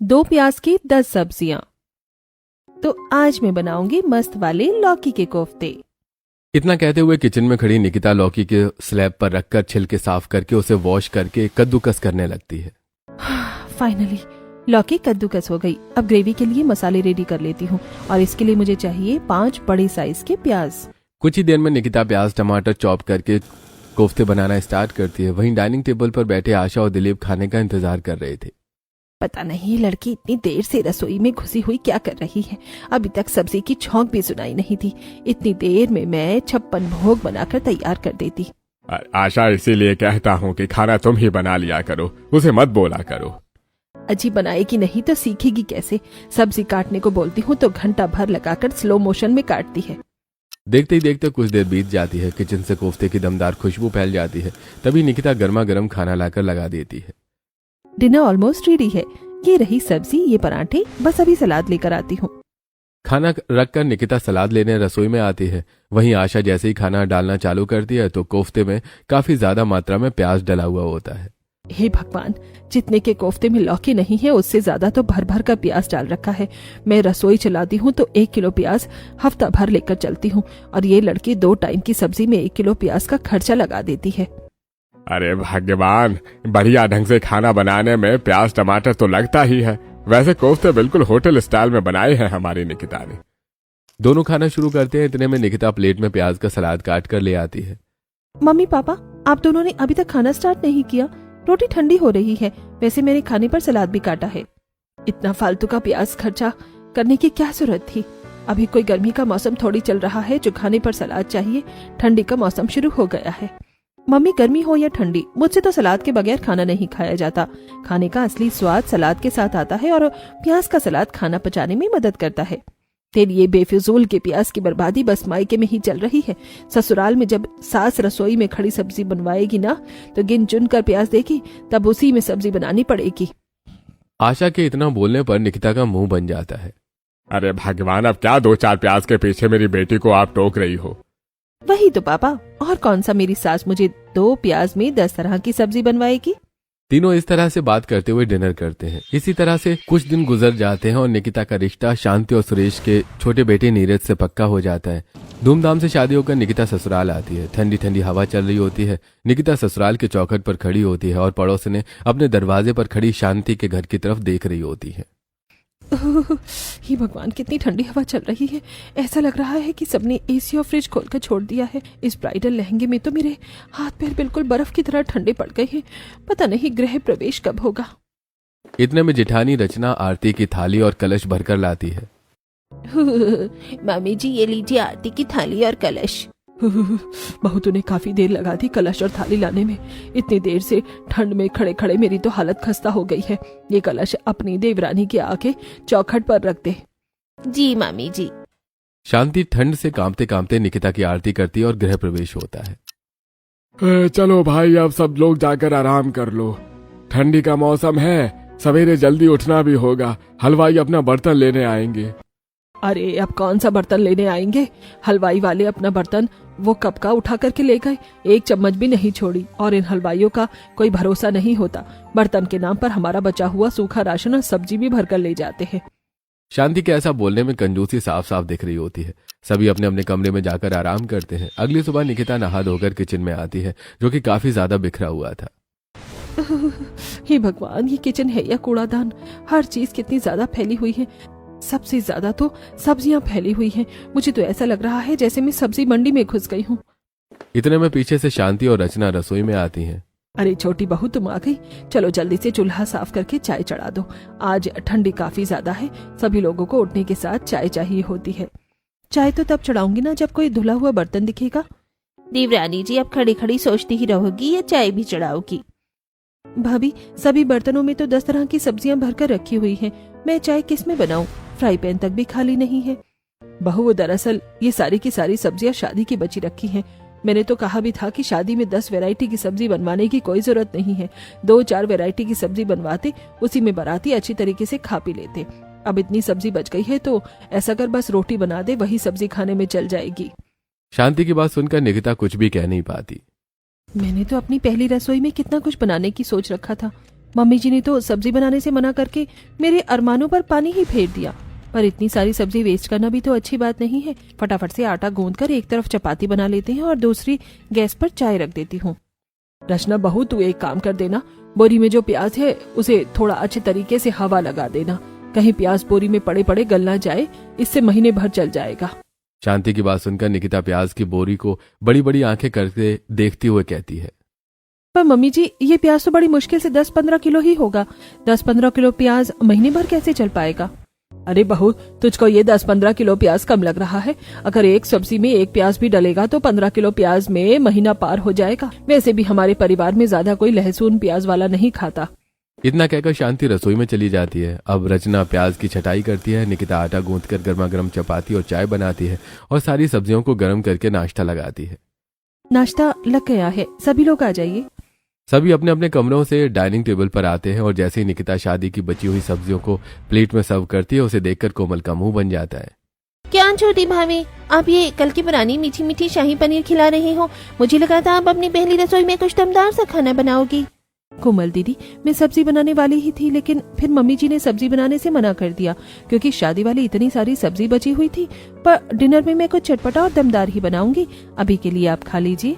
2 प्याज की 10 सब्जियां। तो आज मैं बनाऊंगी मस्त वाले लौकी के कोफ्ते। इतना कहते हुए किचन में खड़ी निकिता लौकी के स्लैब पर रखकर छिलके साफ करके उसे वॉश करके कद्दूकस करने लगती है। फाइनली लौकी कद्दूकस हो गई। अब ग्रेवी के लिए मसाले रेडी कर लेती हूँ और इसके लिए मुझे चाहिए 5 बड़े साइज के प्याज। कुछ ही देर में निकिता प्याज टमाटर चॉप करके कोफ्ते बनाना स्टार्ट करती है। वहीं डाइनिंग टेबल पर बैठे आशा और दिलीप खाने का इंतजार कर रहे थे। पता नहीं लड़की इतनी देर से रसोई में घुसी हुई क्या कर रही है। अभी तक सब्जी की छौंक भी सुनाई नहीं थी। इतनी देर में मैं 56 भोग बनाकर तैयार कर देती। आशा, इसीलिए कहता हूँ कि खाना तुम ही बना लिया करो, उसे मत बोला करो। अजी बनाएगी नहीं तो सीखेगी कैसे। सब्जी काटने को बोलती हूँ तो घंटा भर लगाकर स्लो मोशन में काटती है। देखते ही देखते कुछ देर बीत जाती है। किचन से कोफ्ते की दमदार खुशबू फैल जाती है। तभी निकिता गर्मा गर्म खाना लाकर लगा देती है। डिनर ऑलमोस्ट रेडी है। ये रही सब्जी, ये पराठे, बस अभी सलाद लेकर आती हूँ। खाना रखकर निकिता सलाद लेने रसोई में आती है। वहीं आशा जैसे ही खाना डालना चालू करती है तो कोफ्ते में काफी ज्यादा मात्रा में प्याज डला हुआ होता है। हे भगवान, जितने के कोफ्ते में लौकी नहीं है उससे ज्यादा तो भर भर का प्याज डाल रखा है। मैं रसोई चलाती हूँ तो 1 किलो प्याज हफ्ता भर लेकर चलती हूँ और ये लड़की 2 टाइम की सब्जी में 1 किलो प्याज का खर्चा लगा देती है। अरे भगवान, बढ़िया ढंग से खाना बनाने में प्याज टमाटर तो लगता ही है। वैसे कोफ्ते बिल्कुल होटल स्टाइल में बनाए हैं हमारी निकिता ने। दोनों खाना शुरू करते हैं। इतने में निकिता प्लेट में प्याज का सलाद काट कर ले आती है। मम्मी पापा, आप दोनों ने अभी तक खाना स्टार्ट नहीं किया। रोटी ठंडी हो रही है। वैसे मेरे खाने पर सलाद भी काटा है। इतना फालतू का प्याज खर्चा करने की क्या जरूरत थी। अभी कोई गर्मी का मौसम थोड़ी चल रहा है जो खाने पर सलाद चाहिए। ठंडी का मौसम शुरू हो गया है। मम्मी, गर्मी हो या ठंडी, मुझसे तो सलाद के बगैर खाना नहीं खाया जाता। खाने का असली स्वाद सलाद के साथ आता है और प्याज का सलाद खाना पचाने में मदद करता है। तेरी ये बेफिजूल के प्याज की बर्बादी बस मायके में ही चल रही है। ससुराल में जब सास रसोई में खड़ी सब्जी बनवाएगी ना तो गिन चुन कर प्याज देगी, तब उसी में सब्जी बनानी पड़ेगी। आशा के इतना बोलने पर निकिता का मुंह बन जाता है। अरे भगवान, अब क्या 2-4 प्याज के पीछे मेरी बेटी को आप टोक रही हो। वही तो पापा, और कौन सा मेरी सास मुझे 2 प्याज में 10 तरह की सब्जी बनवाएगी। तीनों इस तरह से बात करते हुए डिनर करते हैं। इसी तरह से कुछ दिन गुजर जाते हैं और निकिता का रिश्ता शांति और सुरेश के छोटे बेटे नीरज से पक्का हो जाता है। धूमधाम से शादी होकर निकिता ससुराल आती है। ठंडी ठंडी हवा चल रही होती है। निकिता ससुराल के चौखट पर खड़ी होती है और पड़ोस ने अपने दरवाजे पर खड़ी शांति के घर की तरफ देख रही होती है। हे भगवान, कितनी ठंडी हवा चल रही है। ऐसा लग रहा है कि सबने एसी और फ्रिज खोलकर छोड़ दिया है। इस ब्राइडल लहंगे में तो मेरे हाथ पैर बिल्कुल बर्फ की तरह ठंडे पड़ गए हैं। पता नहीं गृह प्रवेश कब होगा। इतने में जेठानी रचना आरती की थाली और कलश भरकर लाती है। मामी जी, ये लीजिए आरती की थाली और कलश। बहू तूने काफी देर लगा दी कलश और थाली लाने में। इतनी देर से ठंड में खड़े खड़े मेरी तो हालत खस्ता हो गई है। ये कलश अपनी देवरानी के आके चौखट पर रख दे। जी मामी जी। शांति ठंड से कांपते कांपते निकिता की आरती करती है और गृह प्रवेश होता है। चलो भाई, अब सब लोग जाकर आराम कर लो। ठंडी का मौसम है, सवेरे जल्दी उठना भी होगा। हलवाई अपना बर्तन लेने आएंगे। अरे अब कौन सा बर्तन लेने आएंगे। हलवाई वाले अपना बर्तन वो कब का उठा करके ले गए। 1 चम्मच भी नहीं छोड़ी। और इन हलवाइयों का कोई भरोसा नहीं होता। बर्तन के नाम पर हमारा बचा हुआ सूखा राशन और सब्जी भी भरकर ले जाते हैं। शांति के ऐसा बोलने में कंजूसी साफ साफ दिख रही होती है। सभी अपने अपने कमरे में जाकर आराम करते हैं। अगली सुबह निकिता नहा धोकर किचन में आती है, जो कि काफी ज्यादा बिखरा हुआ था। हे भगवान, ये किचन है या कूड़ादान। हर चीज कितनी ज्यादा फैली हुई है। सबसे ज्यादा तो सब्जियां फैली हुई हैं। मुझे तो ऐसा लग रहा है जैसे मैं सब्जी मंडी में घुस गई हूँ। इतने में पीछे से शांति और रचना रसोई में आती हैं। अरे छोटी बहू, तुम आ गई। चलो जल्दी से चूल्हा साफ करके चाय चढ़ा दो। आज ठंडी काफी ज्यादा है। सभी लोगों को उठने के साथ चाय चाहिए होती है। चाय तो तब चढ़ाऊंगी ना जब कोई धुला हुआ बर्तन दिखेगा। देवरानी जी, अब खड़ी खड़ी सोचती ही रहोगी या चाय भी चढ़ाओगी। भाभी, सभी बर्तनों में तो 10 तरह की सब्जियां भरकर रखी हुई हैं। मैं चाय किस में बनाऊं? फ्राई पैन तक भी खाली नहीं है। बहू, दरअसल ये सारी की सारी सब्जियां शादी की बची रखी हैं। मैंने तो कहा भी था कि शादी में 10 वैरायटी की सब्जी बनवाने की कोई जरूरत नहीं है। 2-4 वैरायटी की सब्जी बनवाते, उसी में बाराती अच्छी तरीके से खा पी लेते। अब इतनी सब्जी बच गई है तो ऐसा कर बस रोटी बना दे, वही सब्जी खाने में चल जाएगी। शांति की बात सुनकर निकिता कुछ भी कह नहीं पाती। मैंने तो अपनी पहली रसोई में कितना कुछ बनाने की सोच रखा था। मम्मी जी ने तो सब्जी बनाने से मना करके मेरे अरमानों पर पानी ही फेर दिया। पर इतनी सारी सब्जी वेस्ट करना भी तो अच्छी बात नहीं है। फटाफट से आटा गूंद कर एक तरफ चपाती बना लेते हैं और दूसरी गैस पर चाय रख देती हूँ। रचना बहू, तू एक काम कर देना, बोरी में जो प्याज है उसे थोड़ा अच्छे तरीके से हवा लगा देना, कहीं प्याज बोरी में पड़े पड़े गल ना जाए, इससे महीने भर चल जाएगा। शांति की बात सुनकर निकिता प्याज की बोरी को बड़ी बड़ी आंखें करके देखती हुए कहती है, पर मम्मी जी, ये प्याज तो बड़ी मुश्किल से 10-15 किलो ही होगा। 10-15 किलो प्याज महीने भर कैसे चल पाएगा? अरे बहू, तुझको ये 10-15 किलो प्याज कम लग रहा है? अगर एक सब्जी में एक प्याज भी डलेगा तो 15 किलो प्याज में महीना पार हो जाएगा। वैसे भी हमारे परिवार में ज्यादा कोई लहसुन प्याज वाला नहीं खाता। इतना कहकर शांति रसोई में चली जाती है। अब रचना प्याज की छटाई करती है, निकिता आटा गूंथकर गर्मा गर्म चपाती और चाय बनाती है और सारी सब्जियों को गर्म करके नाश्ता लगाती है। नाश्ता लग गया है, सभी लोग आ जाइए। सभी अपने अपने कमरों से डाइनिंग टेबल पर आते हैं और जैसे ही निकिता शादी की बची हुई सब्जियों को प्लेट में सर्व करती है, उसे देखकर कोमल का मुंह बन जाता है। क्या छोटी भाभी, आप ये कल की पुरानी मीठी मीठी शाही पनीर खिला रहे हो? मुझे लगा था आप अपनी पहली रसोई में कुछ दमदार सा खाना बनाओगी। कोमल दीदी, मैं सब्जी बनाने वाली ही थी, लेकिन फिर मम्मी जी ने सब्जी बनाने से मना कर दिया क्योंकि शादी वाली इतनी सारी सब्जी बची हुई थी। पर डिनर में मैं कुछ चटपटा और दमदार ही बनाऊंगी। अभी के लिए आप खा लीजिए।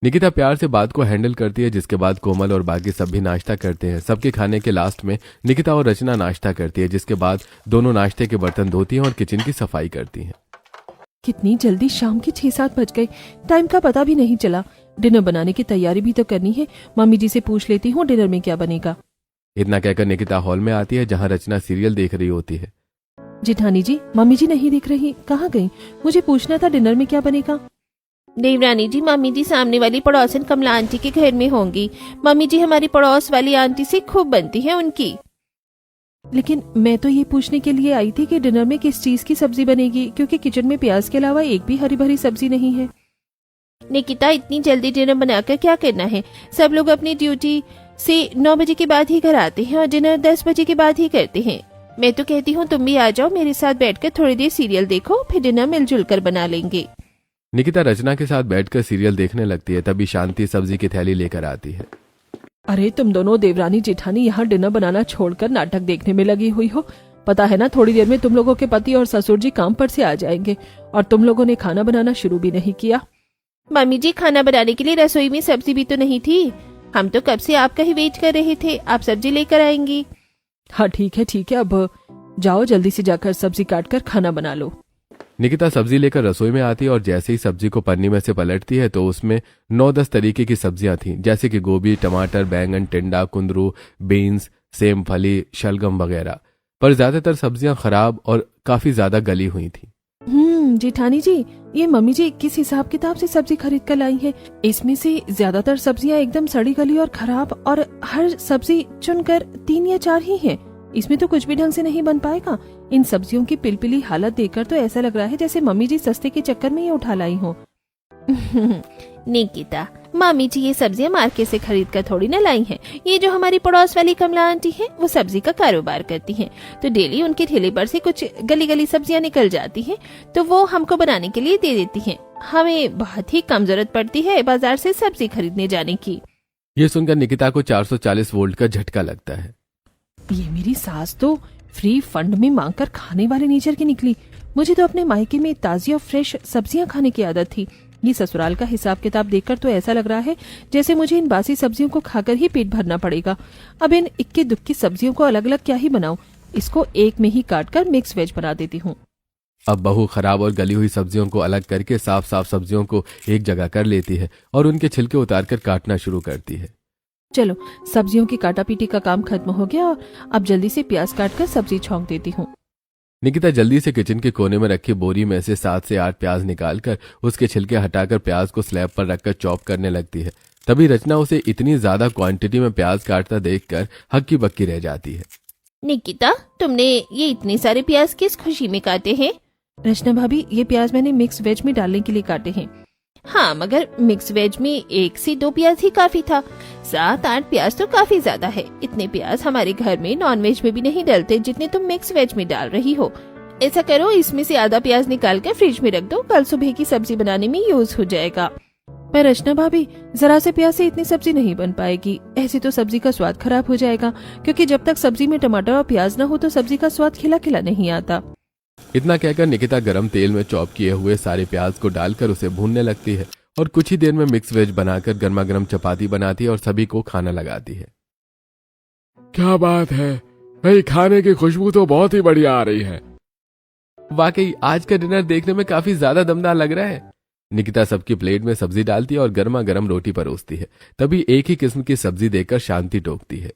निकिता प्यार से बात को हैंडल करती है, जिसके बाद कोमल और बाकी सब भी नाश्ता करते हैं। सबके खाने के लास्ट में निकिता और रचना नाश्ता करती है, जिसके बाद दोनों नाश्ते के बर्तन धोती हैं और किचन की सफाई करती हैं। कितनी जल्दी शाम के 6-7 बज गए, टाइम का पता भी नहीं चला। डिनर बनाने की तैयारी भी तो करनी है। मम्मी जी से पूछ लेती हूँ डिनर में क्या बनेगा। इतना कहकर निकिता हॉल में आती है, जहाँ रचना सीरियल देख रही होती है। जेठानी जी, मम्मी जी नहीं दिख रही, कहाँ गई? मुझे पूछना था डिनर में क्या बनेगा। देवरानी जी, मम्मी जी सामने वाली पड़ोसन कमला आंटी के घर में होंगी। मम्मी जी हमारी पड़ोस वाली आंटी से खूब बनती है उनकी। लेकिन मैं तो ये पूछने के लिए आई थी कि डिनर में किस चीज की सब्जी बनेगी, क्योंकि किचन में प्याज के अलावा एक भी हरी भरी सब्जी नहीं है। निकिता, इतनी जल्दी डिनर बनाकर क्या करना है? सब लोग अपनी ड्यूटी से 9 बजे के बाद ही घर आते हैं और डिनर 10 बजे के बाद ही करते हैं। मैं तो कहती हूँ तुम भी आ जाओ, मेरे साथ बैठकर थोड़ी देर सीरियल देखो, फिर डिनर मिलजुल कर बना लेंगे। निकिता रचना के साथ बैठकर सीरियल देखने लगती है। तभी शांति सब्जी की थैली लेकर आती है। अरे तुम दोनों देवरानी जेठानी यहाँ डिनर बनाना छोड़कर नाटक देखने में लगी हुई हो। पता है ना, थोड़ी देर में तुम लोगों के पति और ससुर जी काम पर से आ जाएंगे और तुम लोगों ने खाना बनाना शुरू भी नहीं किया। मम्मी जी, खाना बनाने के लिए रसोई में सब्जी भी तो नहीं थी। हम तो कब से आपका ही वेट कर रहे थे, आप सब्जी लेकर आएंगी। हाँ ठीक है, अब जाओ जल्दी से जाकर सब्जी काट कर खाना बना लो। निकिता सब्जी लेकर रसोई में आती है और जैसे ही सब्जी को पन्नी में से पलटती है तो उसमें 9-10 तरीके की सब्जियां थीं, जैसे कि गोभी, टमाटर, बैंगन, टिंडा, कुंदरू, बीन्स, सेम फली, शलगम वगैरह। पर ज्यादातर सब्जियां खराब और काफी ज्यादा गली हुई थी। जेठानी जी, ये मम्मी जी किस हिसाब किताब से सब्जी खरीद कर लाई है? इसमें से ज्यादातर सब्जियां एकदम सड़ी गली और खराब, और हर सब्जी चुनकर 3 या 4 ही है। इसमें तो कुछ भी ढंग से नहीं बन पाएगा। इन सब्जियों की पिलपिली हालत देखकर तो ऐसा लग रहा है जैसे मम्मी जी सस्ते के चक्कर में ये उठा लाई हो। निकिता, मम्मी जी ये सब्जियां मार्केट से खरीद कर थोड़ी ना लाई हैं। ये जो हमारी पड़ोस वाली कमला आंटी है, वो सब्जी का कारोबार करती हैं, तो डेली उनके ठेले पर से कुछ गली गली सब्जियां निकल जाती हैं, तो वो हमको बनाने के लिए दे देती हैं। हमें बहुत ही कम जरूरत पड़ती है बाजार से सब्जी खरीदने जाने की। ये सुनकर निकिता को 440 वोल्ट का झटका लगता है। ये मेरी सास तो फ्री फंड में मांगकर खाने वाले नेचर की निकली। मुझे तो अपने मायके में ताजी और फ्रेश सब्जियां खाने की आदत थी। ये ससुराल का हिसाब किताब देखकर तो ऐसा लग रहा है जैसे मुझे इन बासी सब्जियों को खाकर ही पेट भरना पड़ेगा। अब इन इक्के दुक्की सब्जियों को अलग अलग क्या ही बनाऊं, इसको एक में ही काटकर मिक्स वेज बना देती हूँ। अब बहू खराब और गली हुई सब्जियों को अलग करके साफ साफ सब्जियों को एक जगह कर लेती है और उनके छिलके उतारकर काटना शुरू करती है। चलो, सब्जियों की काटा पीटी का काम खत्म हो गया और अब जल्दी से प्याज काटकर सब्जी छौंक देती हूँ। निकिता जल्दी से किचन के कोने में रखी बोरी में से 7 से 8 प्याज निकालकर उसके छिलके हटाकर प्याज को स्लैब पर रखकर चॉप करने लगती है। तभी रचना उसे इतनी ज्यादा क्वांटिटी में प्याज काटता देखकर हक्की बक्की रह जाती है। निकिता, तुमने ये इतने सारे प्याज किस खुशी में काटे हैं? रचना भाभी, ये प्याज मैंने मिक्स वेज में डालने के लिए काटे हैं। हाँ, मगर मिक्स वेज में 1 से 2 प्याज ही काफी था। 7-8 प्याज तो काफी ज्यादा है। इतने प्याज हमारे घर में नॉन वेज में भी नहीं डलते जितने तुम मिक्स वेज में डाल रही हो। ऐसा करो, इसमें से आधा प्याज निकाल कर फ्रिज में रख दो, कल सुबह की सब्जी बनाने में यूज हो जाएगा। पर रचना भाभी, जरा से प्याज से इतनी सब्जी नहीं बन पाएगी। ऐसे तो सब्जी का स्वाद खराब हो जाएगा, क्योंकि जब तक सब्जी में टमाटर और प्याज न हो तो सब्जी का स्वाद खिला खिला नहीं आता। इतना कहकर निकिता गरम तेल में चॉप किए हुए सारे प्याज को डालकर उसे भूनने लगती है और कुछ ही देर में मिक्स वेज बनाकर गर्मा गर्म चपाती बनाती है और सभी को खाना लगाती है। क्या बात है भाई, खाने की खुशबू तो बहुत ही बढ़िया आ रही है। वाकई आज का डिनर देखने में काफी ज्यादा दमदार लग रहा है। निकिता सबकी प्लेट में सब्जी डालती है और गर्मा गर्म रोटी परोसती है। तभी एक ही किस्म की सब्जी देखकर शांति टोकती है।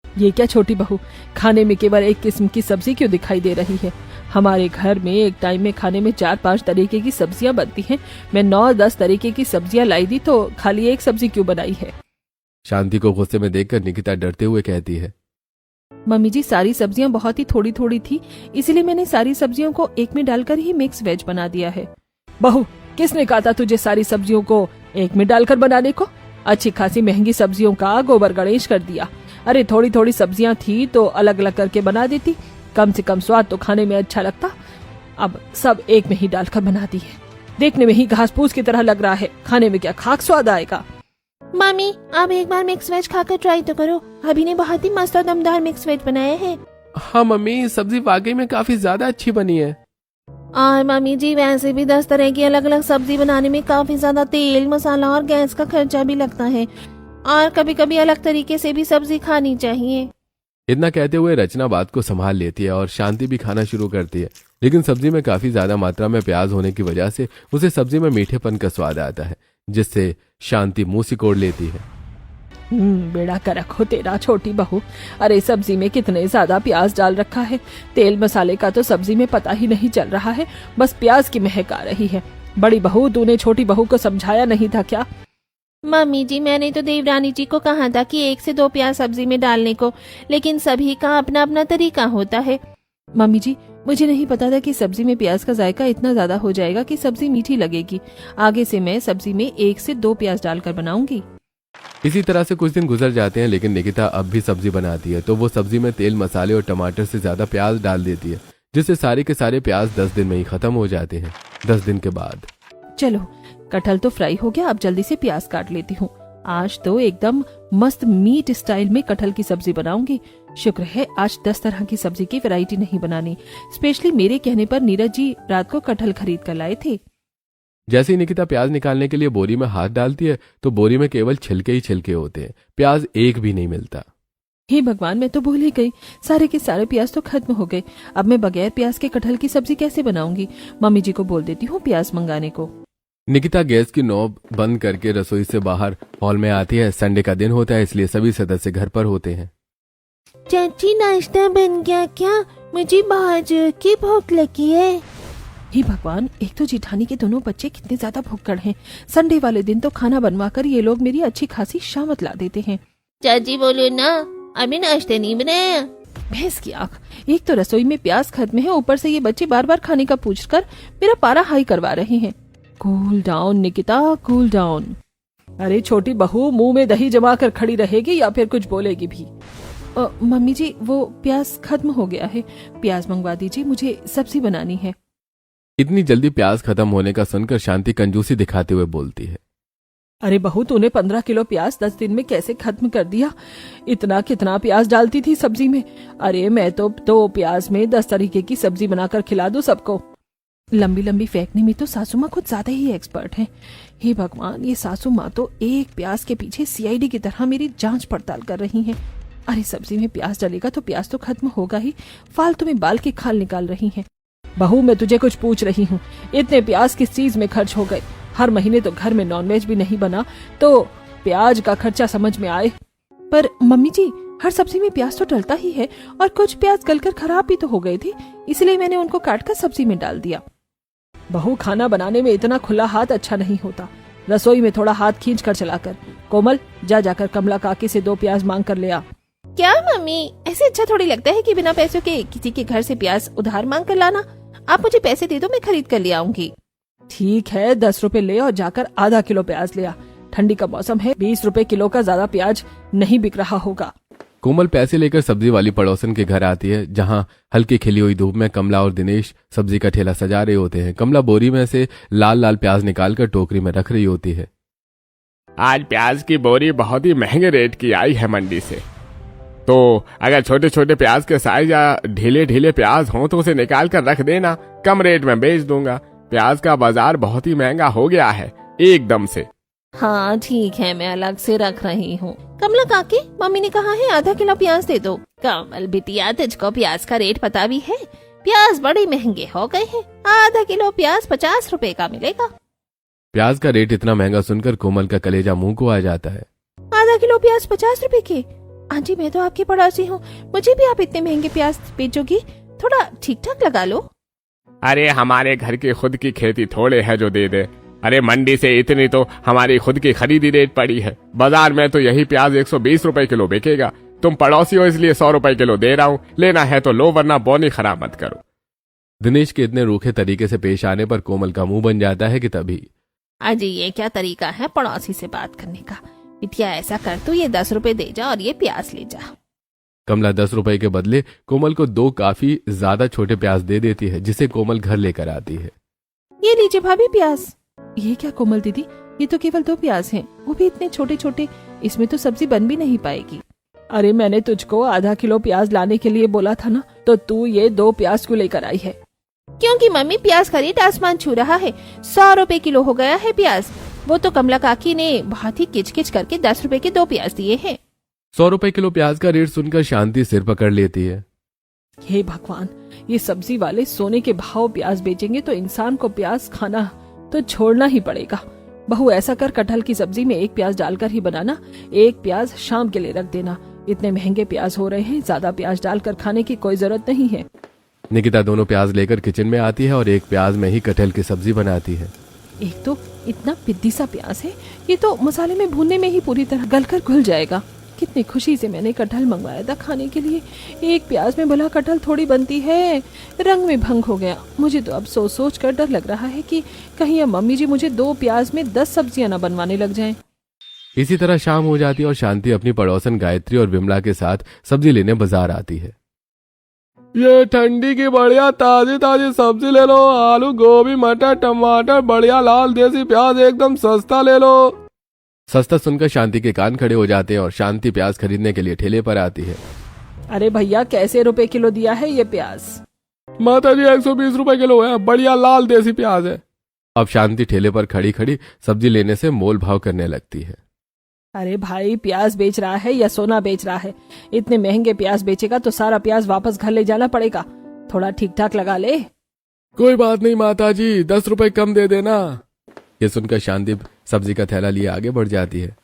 ये क्या छोटी बहू, खाने में केवल एक किस्म की सब्जी क्यों दिखाई दे रही है? हमारे घर में एक टाइम में खाने में 4-5 तरीके की सब्जियां बनती हैं। मैं 9-10 तरीके की सब्जियां लाई दी तो खाली एक सब्जी क्यों बनाई है? शांति को गुस्से में देखकर निकिता डरते हुए कहती है, मम्मी जी, सारी सब्जियां बहुत ही थोड़ी थोड़ी थी, इसलिए मैंने सारी सब्जियों को एक में डालकर ही मिक्स वेज बना दिया है। बहू, किसने कहा था तुझे सारी सब्जियों को एक में डालकर बनाने को? अच्छी खासी महंगी सब्जियों का गोबर गणेश कर दिया। अरे थोड़ी थोड़ी सब्जियां थी तो अलग अलग करके बना देती, कम से कम स्वाद तो खाने में अच्छा लगता। अब सब एक में ही डालकर बना दी है। देखने में ही घास फूस की तरह लग रहा है, खाने में क्या खाक स्वाद आएगा? मम्मी, आप एक बार मिक्स वेज खाकर ट्राई तो करो। अभी ने बहुत ही मस्त और दमदार मिक्स वेज बनाए हैं। हाँ मम्मी, सब्जी वाकई में काफी ज्यादा अच्छी बनी है। और मम्मी जी, वैसे भी 10 तरह की अलग अलग सब्जी बनाने में काफी ज्यादा तेल, मसाला और गैस का खर्चा भी लगता है, और कभी कभी अलग तरीके से भी सब्जी खानी चाहिए। इतना कहते हुए रचना बात को संभाल लेती है और शांति भी खाना शुरू करती है। लेकिन सब्जी में काफी ज्यादा मात्रा में प्याज होने की वजह से उसे सब्जी में मीठेपन का स्वाद आता है, जिससे शांति मुंह सिकोड़ लेती है। बेड़ा करक हो तेरा छोटी बहू। अरे सब्जी में कितने ज्यादा प्याज डाल रखा है। तेल मसाले का तो सब्जी में पता ही नहीं चल रहा है, बस प्याज की महक आ रही है। बड़ी बहू, तूने छोटी बहू को समझाया नहीं था क्या? मम्मी जी, मैंने तो देवरानी जी को कहा था कि 1 से 2 प्याज सब्जी में डालने को, लेकिन सभी का अपना अपना तरीका होता है। मम्मी जी, मुझे नहीं पता था कि सब्जी में प्याज का जायका इतना ज्यादा हो जाएगा कि सब्जी मीठी लगेगी। आगे से मैं सब्जी में 1 से 2 प्याज डालकर बनाऊंगी। इसी तरह से कुछ दिन गुजर जाते हैं, लेकिन निकिता अब भी सब्जी बनाती है तो वो सब्जी में तेल, मसाले और टमाटर से ज्यादा प्याज डाल देती है, जिससे सारे के सारे प्याज 10 दिन में ही खत्म हो जाते हैं। 10 दिन के बाद चलो, कटहल तो फ्राई हो गया, अब जल्दी से प्याज काट लेती हूँ। आज तो एकदम मस्त मीट स्टाइल में कटहल की सब्जी बनाऊंगी। शुक्र है आज 10 तरह की सब्जी की वैरायटी नहीं बनानी। स्पेशली मेरे कहने पर नीरज जी रात को कटहल खरीद कर लाए थे। जैसे ही निकिता प्याज निकालने के लिए बोरी में हाथ डालती है तो बोरी में केवल छिलके ही छिलके होते हैं, प्याज एक भी नहीं मिलता। हे भगवान, मैं तो भूल ही गई, सारे के सारे प्याज तो खत्म हो गए। अब मैं बगैर प्याज के कटहल की सब्जी कैसे बनाऊंगी? मम्मी जी को बोल देती हूँ प्याज मंगाने को। निकिता गैस की नॉब बंद करके रसोई से बाहर हॉल में आती है। संडे का दिन होता है, इसलिए सभी सदस्य घर पर होते हैं। चाची, नाश्ता बन गया क्या? मुझे बहुत जोर की भूख लगी है। हे भगवान, एक तो जेठानी के दोनों बच्चे कितने ज्यादा भुक्कड़ हैं। संडे वाले दिन तो खाना बनवाकर ये लोग मेरी अच्छी खासी शामत ला देते हैं। चाची बोलो ना, अभी नाश्ता नहीं बनाया। भैंस की आंख, एक तो रसोई में प्याज खत्म है, ऊपर से ये बच्चे बार बार खाने का पूछकर मेरा पारा हाई करवा रहे हैं। Cool down Nikita, cool down. अरे छोटी बहू, मुंह में दही जमा कर खड़ी रहेगी या फिर कुछ बोलेगी भी? मम्मी जी, वो प्याज खत्म हो गया है, प्याज मंगवा दीजिए, मुझे सब्जी बनानी है। इतनी जल्दी प्याज खत्म होने का सुनकर शांति कंजूसी दिखाते हुए बोलती है, अरे बहू, तूने 15 किलो प्याज 10 दिन में कैसे खत्म कर दिया? इतना कितना प्याज डालती थी सब्जी में? अरे मैं तो प्याज में 10 तरीके की सब्जी बनाकर खिला दूं सबको। लंबी लंबी फेंकने में तो सासू माँ खुद ज्यादा ही एक्सपर्ट हैं। हे भगवान, ये सासू माँ तो एक प्याज के पीछे सीआईडी की तरह मेरी जांच पड़ताल कर रही हैं। अरे सब्जी में प्याज डलेगा तो प्याज तो खत्म होगा ही, फालतू में बाल की खाल निकाल रही हैं। बहू, मैं तुझे कुछ पूछ रही हूँ, इतने प्याज किस चीज में खर्च हो गए? हर महीने तो घर में नॉनवेज भी नहीं बना, तो प्याज का खर्चा समझ में आए। पर मम्मी जी, हर सब्जी में प्याज तो डलता ही है, और कुछ प्याज गलकर खराब भी तो हो गए थे, इसलिए मैंने उनको काटकर सब्जी में डाल दिया। बहू, खाना बनाने में इतना खुला हाथ अच्छा नहीं होता, रसोई में थोड़ा हाथ खींच कर चला कर। कोमल, जाकर कमला काकी से 2 प्याज मांग कर ले आ। क्या मम्मी, ऐसे अच्छा थोड़ी लगता है कि बिना पैसों के किसी के घर से प्याज उधार मांग कर लाना? आप मुझे पैसे दे दो, मैं खरीद कर ले आऊंगी। ठीक है, 10 रुपए ले और जाकर आधा किलो प्याज ले आ। ठंडी का मौसम है, 20 रुपए किलो का ज्यादा प्याज नहीं बिक रहा होगा। कोमल पैसे लेकर सब्जी वाली पड़ोसन के घर आती है, जहां हल्की खिली हुई धूप में कमला और दिनेश सब्जी का ठेला सजा रहे होते हैं। कमला बोरी में से लाल लाल प्याज निकालकर टोकरी में रख रही होती है। आज प्याज की बोरी बहुत ही महंगे रेट की आई है मंडी से। तो अगर छोटे छोटे प्याज के साइज या ढीले ढीले प्याज हों तो उसे निकाल कर रख देना, कम रेट में बेच दूंगा। प्याज का बाजार बहुत ही महंगा हो गया है एकदम से। हाँ ठीक है, मैं अलग से रख रही हूँ। कमला काकी, मम्मी ने कहा है आधा किलो प्याज दे दो। कमल बिटिया, तुझको प्याज का रेट पता भी है? प्याज बड़े महंगे हो गए हैं। आधा किलो प्याज 50 रुपए का मिलेगा। प्याज का रेट इतना महंगा सुनकर कोमल का कलेजा मुंह को आ जाता है। आधा किलो प्याज 50 रुपए के? आंटी, मैं तो आपकी पड़ोसी हूँ, मुझे भी आप इतने महंगे प्याज बेचोगी? थोड़ा ठीक ठाक लगा लो। अरे हमारे घर की खुद की खेती थोड़े है जो दे दे। अरे मंडी से इतनी तो हमारी खुद की खरीदी रेट पड़ी है। बाजार में तो यही प्याज 120 रुपए किलो बिकेगा। तुम पड़ोसी हो इसलिए 100 रुपए किलो दे रहा हूँ, लेना है तो लो, वरना बोनी खराब मत करो। दिनेश के इतने रूखे तरीके से पेश आने पर कोमल का मुंह बन जाता है कि तभी अजी, ये क्या तरीका है पड़ोसी से बात करने का? बिटिया ऐसा कर, तू ये 10 रुपए दे जा और ये प्याज ले जा। कमला 10 रुपए के बदले कोमल को 2 काफी ज्यादा छोटे प्याज दे देती है, जिसे कोमल घर लेकर आती है। ये लीजिए भाभी प्याज। ये क्या कोमल दीदी, ये तो केवल 2 प्याज हैं, वो भी इतने छोटे छोटे, इसमें तो सब्जी बन भी नहीं पाएगी। अरे मैंने तुझको आधा किलो प्याज लाने के लिए बोला था ना, तो तू ये 2 प्याज क्यों लेकर आई है? क्योंकि मम्मी प्याज का रेट आसमान छू रहा है। 100 रुपए किलो हो गया है प्याज। वो तो कमला काकी ने बहुत ही किचकिच करके 10 रुपए के 2 प्याज दिए हैं। 100 रुपए किलो प्याज का रेट सुनकर शांति सिर पकड़ लेती है। हे भगवान, ये सब्जी वाले सोने के भाव प्याज बेचेंगे तो इंसान को प्याज खाना तो छोड़ना ही पड़ेगा। बहू, ऐसा कर, कटहल की सब्जी में 1 प्याज डालकर ही बनाना, 1 प्याज शाम के लिए रख देना। इतने महंगे प्याज हो रहे हैं, ज्यादा प्याज डालकर खाने की कोई जरूरत नहीं है। निकिता दोनों प्याज लेकर किचन में आती है और 1 प्याज में ही कटहल की सब्जी बनाती है। एक तो इतना पिद्दी सा प्याज है, ये तो मसाले में भूनने में ही पूरी तरह गलकर घुल जाएगा। कितनी खुशी से मैंने कटहल मंगवाया था खाने के लिए। 1 प्याज में भला कटहल थोड़ी बनती है। रंग में भंग हो गया। मुझे तो अब सोच सोच कर डर लग रहा है कि कहीं अब मम्मी जी मुझे 2 प्याज में 10 सब्जियां न बनवाने लग जाएं। इसी तरह शाम हो जाती है और शांति अपनी पड़ोसन गायत्री और विमला के साथ सब्जी लेने बाजार आती है। ये ठंडी की बढ़िया ताजी ताजी सब्जी ले लो। आलू, गोभी, मटर, टमाटर, बढ़िया लाल देसी प्याज एकदम सस्ता ले लो। सस्ता सुनकर शांति के कान खड़े हो जाते हैं और शांति प्याज खरीदने के लिए ठेले पर आती है। अरे भैया, कैसे रुपए किलो दिया है ये प्याज? माता जी 120 रुपए किलो है, बढ़िया लाल देसी प्याज है। अब शांति ठेले पर खड़ी खड़ी सब्जी लेने से मोल भाव करने लगती है। अरे भाई, प्याज बेच रहा है या सोना बेच रहा है? इतने महंगे प्याज बेचेगा तो सारा प्याज वापस घर ले जाना पड़ेगा। थोड़ा ठीक ठाक लगा ले। कोई बात नहीं माता जी, 10 रुपए कम दे देना। ये सुनकर शांति सब्जी का थैला लिए आगे बढ़ जाती है।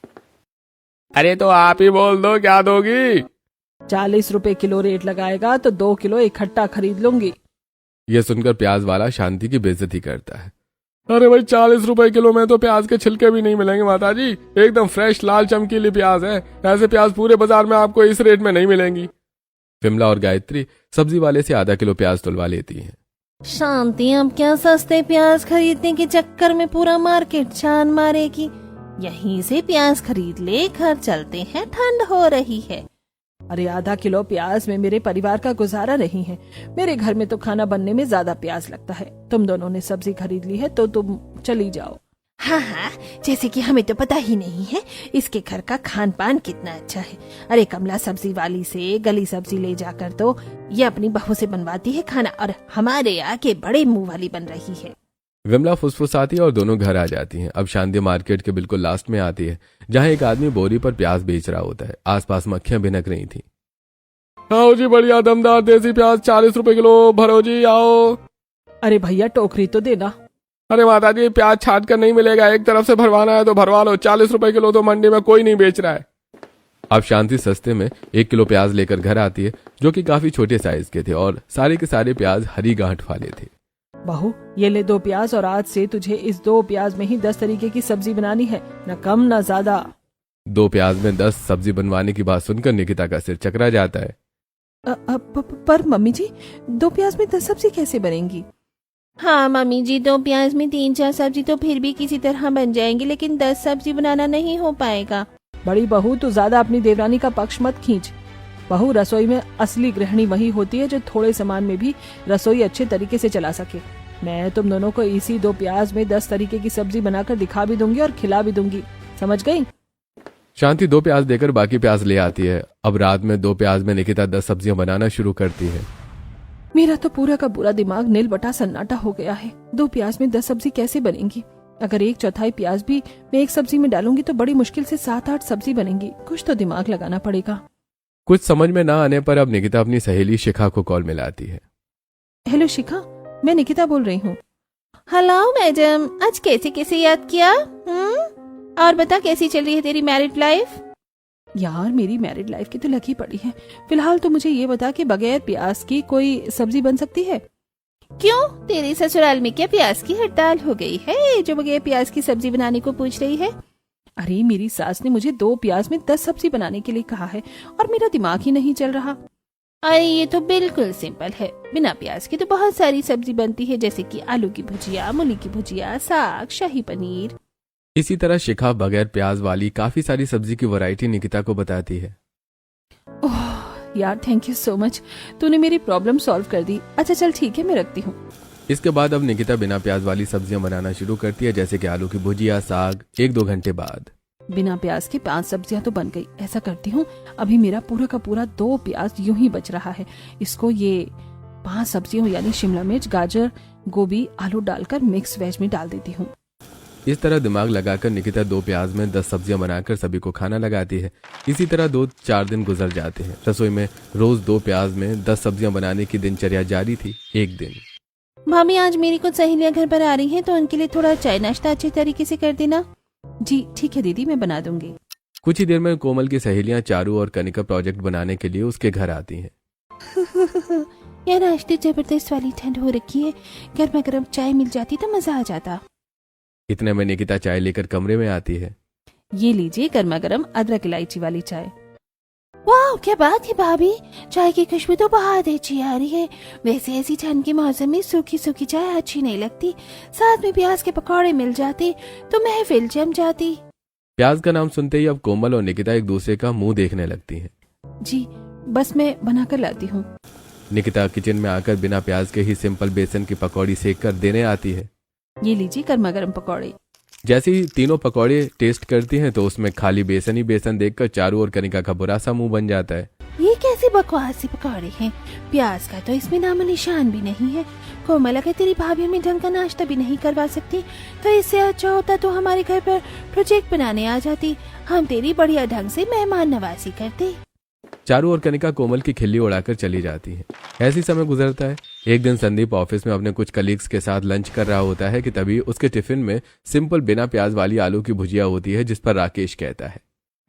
अरे तो आप ही बोल दो, क्या दोगी? 40 रुपए किलो रेट लगाएगा तो 2 किलो इकट्ठा खरीद लूंगी। ये सुनकर प्याज वाला शांति की बेइज्जती करता है। अरे भाई, 40 रुपए किलो में तो प्याज के छिलके भी नहीं मिलेंगे माता जी। एकदम फ्रेश लाल चमकीली प्याज है। ऐसे प्याज पूरे बाजार में आपको इस रेट में नहीं मिलेंगी। विमला और गायत्री सब्जी वाले से आधा किलो प्याज तुलवा लेती हैं। शांति अब क्या सस्ते प्याज खरीदने के चक्कर में पूरा मार्केट छान मारेगी। यहीं से प्याज खरीद ले, घर चलते हैं, ठंड हो रही है। अरे आधा किलो प्याज में मेरे परिवार का गुजारा नहीं है। मेरे घर में तो खाना बनने में ज्यादा प्याज लगता है। तुम दोनों ने सब्जी खरीद ली है तो तुम चली जाओ। हाँ हाँ, जैसे कि हमें तो पता ही नहीं है इसके घर का खान पान कितना अच्छा है। अरे कमला सब्जी वाली से गली सब्जी ले जाकर तो ये अपनी बहू से बनवाती है खाना, और हमारे आके बड़े मुंह वाली बन रही है। विमला फुसफुसाती है और दोनों घर आ जाती हैं। अब शांति मार्केट के बिल्कुल लास्ट में आती है, जहाँ एक आदमी बोरी पर प्याज बेच रहा होता है। आसपास मक्खियां भिनक रही थी। आओ जी, बढ़िया दमदार देसी प्याज 40 रुपए किलो, भरो जी आओ। अरे भैया, टोकरी तो देना। अरे माता जी, प्याज छाट कर नहीं मिलेगा, एक तरफ से भरवाना है तो भरवा लो। 40 रुपए किलो तो मंडी में कोई नहीं बेच रहा है। अब शांति सस्ते में 1 किलो प्याज लेकर घर आती है, जो कि काफी छोटे साइज के थे और सारे के सारे प्याज हरी गांठ वाले थे। बहू, ये ले 2 प्याज और आज से तुझे इस 2 प्याज में ही 10 तरीके की सब्जी बनानी है, न कम न ज्यादा। 2 प्याज में 10 सब्जी बनवाने की बात सुनकर निकिता का सिर चकरा जाता है। पर मम्मी जी, 2 प्याज में 10 सब्जी कैसे बनेंगी? हाँ मम्मी जी, 2 प्याज में 3-4 सब्जी तो फिर भी किसी तरह बन जाएंगी, लेकिन 10 सब्जी बनाना नहीं हो पाएगा। बड़ी बहू, तू ज्यादा अपनी देवरानी का पक्ष मत खींच। बहू, रसोई में असली गृहिणी वही होती है जो थोड़े सामान में भी रसोई अच्छे तरीके से चला सके। मैं तुम दोनों को इसी 2 प्याज में 10 तरीके की सब्जी बनाकर दिखा भी दूंगी और खिला भी दूंगी। समझ गई? शांति 2 प्याज देकर बाकी प्याज ले आती है। अब रात में 2 प्याज में निकिता 10 सब्जियां बनाना शुरू करती है। मेरा तो पूरा का पूरा दिमाग नील बटा सन्नाटा हो गया है। 2 प्याज में 10 सब्जी कैसे बनेंगी? अगर 1/4 प्याज भी मैं एक सब्जी में डालूंगी तो बड़ी मुश्किल से 7-8 सब्जी बनेंगी। कुछ तो दिमाग लगाना पड़ेगा। कुछ समझ में ना आने पर अब निकिता अपनी सहेली शिखा को कॉल मिलाती है। हेलो शिखा, मैं निकिता बोल रही हूँ। हेलो मैडम, आज कैसे कैसे याद किया? और बता, कैसी चल रही है तेरी मैरिड लाइफ? यार, मेरी मैरिड लाइफ की तो लगी पड़ी है। फिलहाल तो मुझे ये बता कि बगैर प्याज की कोई सब्जी बन सकती है? क्यों, तेरे ससुराल में क्या प्याज की हड़ताल हो गई है जो बगैर प्याज की सब्जी बनाने को पूछ रही है? अरे, मेरी सास ने मुझे 2 प्याज में 10 सब्जी बनाने के लिए कहा है और मेरा दिमाग ही नहीं चल रहा। अरे ये तो बिल्कुल सिंपल है। बिना प्याज की तो बहुत सारी सब्जी बनती है, जैसे कि आलू की भुजिया, मूली की भुजिया, साग, शाही पनीर। इसी तरह शिखा बगैर प्याज वाली काफी सारी सब्जी की वैरायटी निकिता को बताती है। ओह यार, थैंक यू सो मच, तूने मेरी प्रॉब्लम सॉल्व कर दी। अच्छा चल ठीक है, मैं रखती हूँ। इसके बाद अब निकिता बिना प्याज वाली सब्जियां बनाना शुरू करती है, जैसे कि आलू की भुजिया, साग। 1-2 घंटे बाद बिना प्याज के 5 सब्जियां तो बन गई। ऐसा करती हूँ, अभी मेरा पूरा का पूरा 2 प्याज यूं ही बच रहा है। इसको ये 5 सब्जियों यानी शिमला मिर्च, गाजर, गोभी, आलू डालकर मिक्स वेज में डाल देती हूँ। इस तरह दिमाग लगाकर निकिता 2 प्याज में 10 सब्जियां बनाकर सभी को खाना लगाती है। इसी तरह 2-4 दिन गुजर जाते हैं। रसोई में रोज 2 प्याज में 10 सब्जियां बनाने की दिनचर्या जारी थी। एक दिन, भाभी आज मेरी कुछ सहेलियां घर पर आ रही हैं, तो उनके लिए थोड़ा चाय नाश्ता अच्छे तरीके से कर देना। जी ठीक है दीदी, मैं बना दूंगी। कुछ ही देर में कोमल की सहेलियां चारू और कनिका प्रोजेक्ट बनाने के लिए उसके घर आती हैं। यार आज तो जबरदस्त वाली ठंड हो रखी है, गर्मा गर्म चाय मिल जाती तो मजा आ जाता। इतने में निकिता चाय लेकर कमरे में आती है। ये लीजिए गर्मा गर्म अदरक इलायची वाली चाय। वाह क्या बात है भाभी, चाय की खुशबू तो बहुत अच्छी आ रही है। वैसे ऐसी ठंड के मौसम में सूखी सूखी चाय अच्छी नहीं लगती, साथ में प्याज के पकौड़े मिल जाते तो महफिल जम जाती। प्याज का नाम सुनते ही अब कोमल और निकिता एक दूसरे का मुंह देखने लगती हैं। जी बस मैं बनाकर लाती हूँ। निकिता किचन में आकर बिना प्याज के ही सिंपल बेसन की पकौड़ी सेक कर देने आती है। ये लीजिए गर्मा गर्म पकौड़े। जैसे ही तीनों पकौड़े टेस्ट करती हैं तो उसमें खाली बेसन ही बेसन देखकर चारू और कनिका का बुरा सा मुंह बन जाता है। ये कैसे बकवास से पकौड़े हैं, प्याज का तो इसमें नामो निशान भी नहीं है। कोमल, अगर तेरी भाभी हमें ढंग का नाश्ता भी नहीं करवा सकती तो इससे अच्छा होता तो हमारे घर पर प्रोजेक्ट बनाने आ जाती, हम तेरी बढ़िया ढंग से मेहमान नवाजी करते। चारू और कनिका कोमल की खिल्ली उड़ाकर चली जाती हैं। ऐसी समय गुजरता है। एक दिन संदीप ऑफिस में अपने कुछ कलीग्स के साथ लंच कर रहा होता है कि तभी उसके टिफिन में सिंपल बिना प्याज वाली आलू की भुजिया होती है, जिस पर राकेश कहता है,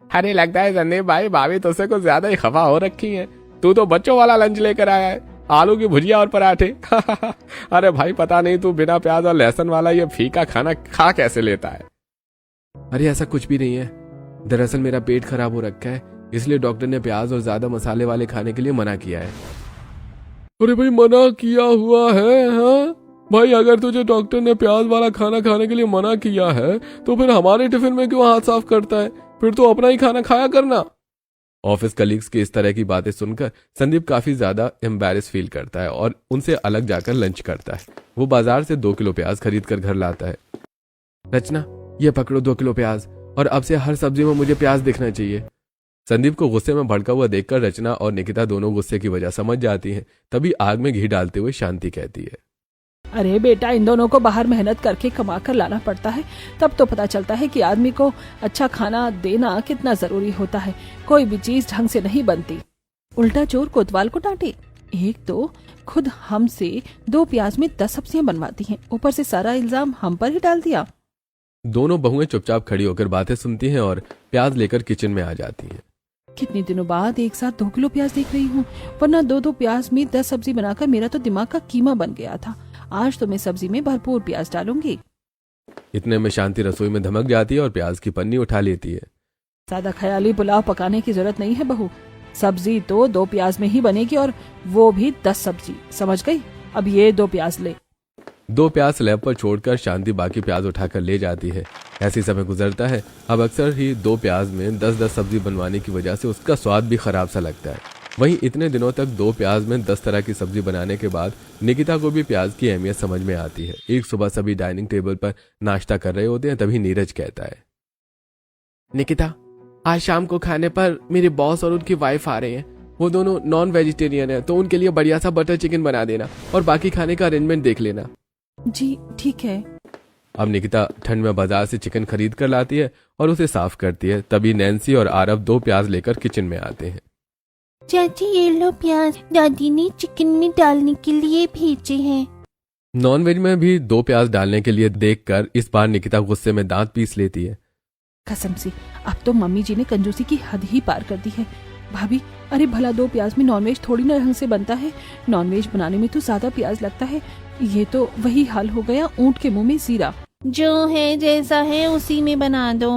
अरे लगता है संदीप भाई भाभी तुझसे कुछ ज्यादा ही खफा हो रखी है। तू तो बच्चों वाला लंच लेकर आया है, आलू की भुजिया और पराठे। अरे भाई पता नहीं तू बिना प्याज और लहसुन वाला ये फीका खाना खा कैसे लेता है। अरे ऐसा कुछ भी नहीं है, दरअसल मेरा पेट खराब हो रखा है, इसलिए डॉक्टर ने प्याज और ज्यादा मसाले वाले खाने के लिए मना किया है। अरे भाई मना किया हुआ है? हाँ भाई, अगर तुझे डॉक्टर ने प्याज वाला खाना खाने के लिए मना किया है तो फिर हमारे टिफिन में क्यों हाथ साफ करता है? फिर तो अपना ही खाना खाया करना। ऑफिस कलीग्स की इस तरह की बातें सुनकर संदीप काफी ज्यादा एम्बैरेस फील करता है और उनसे अलग जाकर लंच करता है। वो बाजार से 2 किलो प्याज खरीद कर घर लाता है। रचना, ये पकड़ो 2 किलो प्याज, और अब से हर सब्जी में मुझे प्याज दिखना चाहिए। संदीप को गुस्से में भड़का हुआ देखकर रचना और निकिता दोनों गुस्से की वजह समझ जाती हैं। तभी आग में घी डालते हुए शांति कहती है, अरे बेटा, इन दोनों को बाहर मेहनत करके कमा कर लाना पड़ता है, तब तो पता चलता है कि आदमी को अच्छा खाना देना कितना जरूरी होता है। कोई भी चीज ढंग से नहीं बनती, उल्टा चोर कोतवाल को डांटे। एक तो खुद हमसे 2 प्याज में 10 सब्जियां बनवाती हैं, ऊपर से सारा इल्जाम हम पर ही डाल दिया। दोनों बहुएं चुपचाप खड़ी होकर बातें सुनती हैं और प्याज लेकर किचन में आ जाती हैं। कितने दिनों बाद एक साथ 2 किलो प्याज देख रही हूँ, वरना 2-2 प्याज में 10 सब्जी बनाकर मेरा तो दिमाग का कीमा बन गया था। आज तो मैं सब्जी में भरपूर प्याज डालूंगी। इतने में शांति रसोई में धमक जाती है और प्याज की पन्नी उठा लेती है। सादा ख्याली पुलाव पकाने की जरूरत नहीं है बहू, सब्जी तो 2 प्याज में ही बनेगी, और वो भी 10 सब्जी, समझ गई? अब ये 2 प्याज ले। 2 प्याज स्लैब पर छोड़कर शांति बाकी प्याज उठाकर ले जाती है। ऐसी समय गुजरता है। अब अक्सर ही 2 प्याज में 10-10 सब्जी बनवाने की वजह से उसका स्वाद भी खराब सा लगता है। वहीं इतने दिनों तक 2 प्याज में 10 तरह की सब्जी बनाने के बाद निकिता को भी प्याज की अहमियत समझ में आती है। एक सुबह सभी डाइनिंग टेबल पर नाश्ता कर रहे होते हैं, तभी नीरज कहता है, निकिता, आज शाम को खाने पर मेरे बॉस और उनकी वाइफ आ रहे हैं। वो दोनों नॉन वेजिटेरियन है, तो उनके लिए बढ़िया सा बटर चिकन बना देना और बाकी खाने का अरेंजमेंट देख लेना। जी ठीक है। अब निकिता ठंड में बाजार से चिकन खरीद कर लाती है और उसे साफ करती है। तभी नैन्सी और आरव 2 प्याज लेकर किचन में आते हैं। चाची ये लो प्याज, दादी ने चिकन में डालने के लिए भेजे हैं। नॉनवेज में भी 2 प्याज डालने के लिए देखकर इस बार निकिता गुस्से में दांत पीस लेती है। कसम से अब तो मम्मी जी ने कंजूसी की हद ही पार कर दी है। भाभी, अरे भला 2 प्याज में नॉनवेज थोड़ी ना ढंग से बनता है। नॉनवेज बनाने में तो ज्यादा प्याज लगता है। ये तो वही हाल हो गया ऊंट के मुंह में जीरा। जो है जैसा है उसी में बना दो।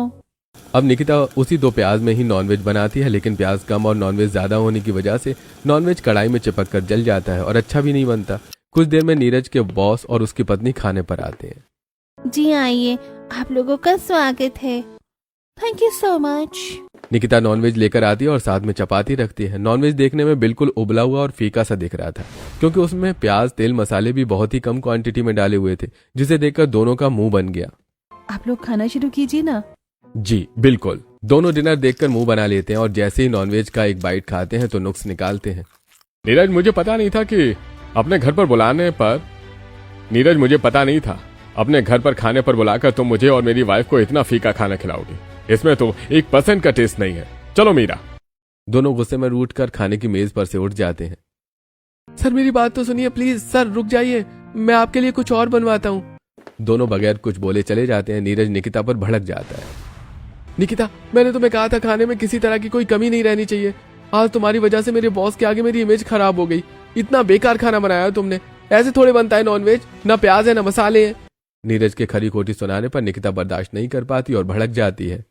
अब निकिता उसी 2 प्याज में ही नॉनवेज बनाती है, लेकिन प्याज कम और नॉनवेज ज्यादा होने की वजह से नॉनवेज कढ़ाई में चिपक कर जल जाता है और अच्छा भी नहीं बनता। कुछ देर में नीरज के बॉस और उसकी पत्नी खाने पर आते हैं। जी आइए, आप लोगों का स्वागत है। Thank you so much. Nikita non veg लेकर आती है और साथ में चपाती रखती है। नॉनवेज देखने में बिल्कुल उबला हुआ और फीका सा दिख रहा था, क्योंकि उसमें प्याज, तेल, मसाले भी बहुत ही कम क्वांटिटी में डाले हुए थे, जिसे देखकर दोनों का मुंह बन गया। आप लोग खाना शुरू कीजिए ना। जी बिल्कुल। दोनों डिनर देखकर मुंह बना लेते हैं और जैसे ही नॉनवेज का एक बाइट खाते हैं तो नुक्स निकालते हैं। नीरज, मुझे पता नहीं था कि अपने घर पर बुलाने पर अपने घर पर खाने पर बुलाकर तुम मुझे और मेरी वाइफ को इतना फीका खाना खिलाओगी। इसमें तो 1% का टेस्ट नहीं है। चलो मीरा। दोनों गुस्से में रूठ कर खाने की मेज पर से उठ जाते हैं। सर मेरी बात तो सुनिए प्लीज। सर रुक जाइए, मैं आपके लिए कुछ और बनवाता हूँ। दोनों बगैर कुछ बोले चले जाते हैं। नीरज निकिता पर भड़क जाता है। निकिता, मैंने तुम्हें कहा था खाने में किसी तरह की कोई कमी नहीं रहनी चाहिए। आज तुम्हारी वजह से मेरे बॉस के आगे मेरी इमेज खराब हो गई। इतना बेकार खाना बनाया तुमने। ऐसे थोड़े बनता है नॉनवेज, ना प्याज है ना मसाले हैं। नीरज के खरी खोटी सुनाने पर निकिता बर्दाश्त नहीं कर पाती और भड़क जाती है।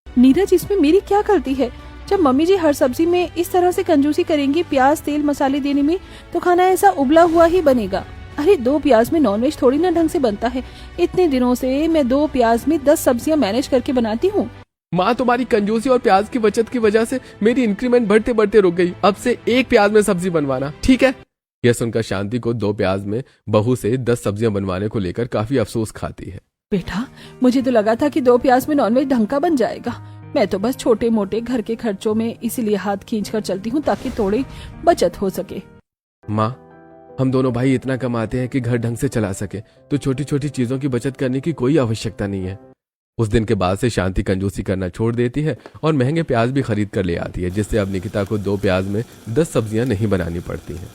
नीरज, इसमें मेरी क्या गलती है? जब मम्मी जी हर सब्जी में इस तरह से कंजूसी करेंगी प्याज, तेल, मसाले देने में, तो खाना ऐसा उबला हुआ ही बनेगा। अरे 2 प्याज में नॉनवेज थोड़ी ना ढंग से बनता है। इतने दिनों से मैं 2 प्याज में 10 सब्जियां मैनेज करके बनाती हूँ। माँ, तुम्हारी कंजूसी और प्याज की बचत की वजह से मेरी इंक्रीमेंट बढ़ते बढ़ते रुक गई। अब से 1 प्याज में सब्जी बनवाना, ठीक है? यह सुनकर शांति को 2 प्याज में बहू से 10 सब्जियां बनवाने को लेकर काफी अफसोस खाती है। बेटा, मुझे तो लगा था कि 2 प्याज में नॉनवेज ढंग का बन जाएगा। मैं तो बस छोटे मोटे घर के खर्चों में इसीलिए हाथ खींच कर चलती हूँ ताकि थोड़ी बचत हो सके। माँ, हम दोनों भाई इतना कमाते हैं कि घर ढंग से चला सके, तो छोटी छोटी चीजों की बचत करने की कोई आवश्यकता नहीं है। उस दिन के बाद से शांति कंजूसी करना छोड़ देती है और महंगे प्याज भी खरीद कर ले आती है, जिससे अब निकिता को 2 प्याज में 10 सब्जियां नहीं बनानी पड़ती हैं।